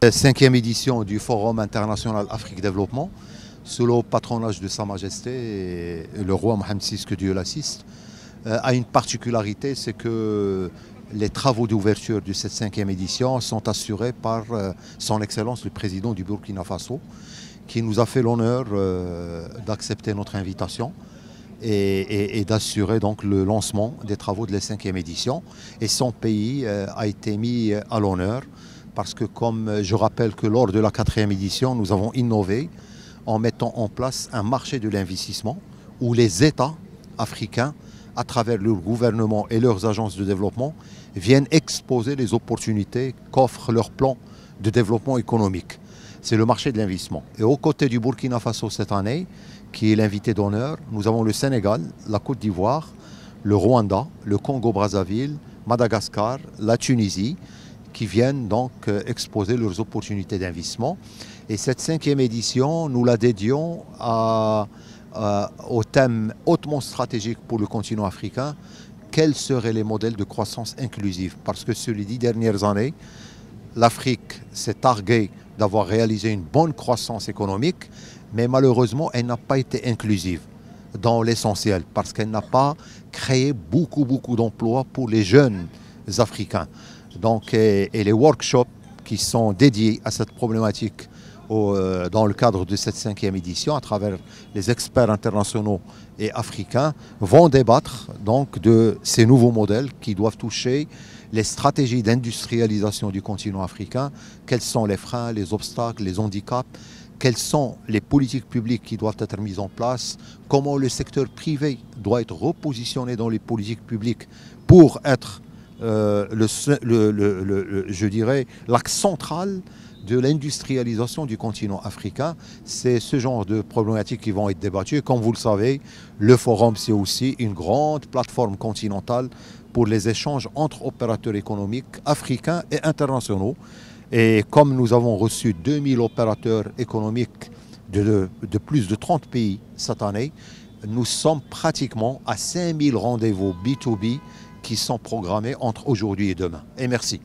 Cinquième édition du Forum international Afrique Développement, sous le patronage de Sa Majesté et le roi Mohamed VI, que Dieu l'assiste, a une particularité, c'est que les travaux d'ouverture de cette cinquième édition sont assurés par son Excellence le Président du Burkina Faso, qui nous a fait l'honneur d'accepter notre invitation et d'assurer donc le lancement des travaux de la cinquième édition. Et son pays a été mis à l'honneur parce que, comme je rappelle que lors de la quatrième édition, nous avons innové en mettant en place un marché de l'investissement où les États africains, à travers leur gouvernement et leurs agences de développement, viennent exposer les opportunités qu'offre leur plan de développement économique. C'est le marché de l'investissement. Et aux côtés du Burkina Faso cette année, qui est l'invité d'honneur, nous avons le Sénégal, la Côte d'Ivoire, le Rwanda, le Congo-Brazzaville, Madagascar, la Tunisie, qui viennent donc exposer leurs opportunités d'investissement. Et cette cinquième édition, nous la dédions au thème hautement stratégique pour le continent africain: quels seraient les modèles de croissance inclusive? Parce que sur les 10 dernières années, l'Afrique s'est targuée d'avoir réalisé une bonne croissance économique, mais malheureusement, elle n'a pas été inclusive dans l'essentiel, parce qu'elle n'a pas créé beaucoup d'emplois pour les jeunes africains. Donc, et les workshops qui sont dédiés à cette problématique dans le cadre de cette cinquième édition, à travers les experts internationaux et africains, vont débattre donc de ces nouveaux modèles qui doivent toucher les stratégies d'industrialisation du continent africain, quels sont les freins, les obstacles, les handicaps, quelles sont les politiques publiques qui doivent être mises en place, comment le secteur privé doit être repositionné dans les politiques publiques pour être je dirais, l'axe central de l'industrialisation du continent africain. C'est ce genre de problématiques qui vont être débattues. Comme vous le savez, le forum, c'est aussi une grande plateforme continentale pour les échanges entre opérateurs économiques africains et internationaux. Et comme nous avons reçu 2000 opérateurs économiques de plus de 30 pays cette année, nous sommes pratiquement à 5000 rendez-vous B2B qui sont programmés entre aujourd'hui et demain. Et merci.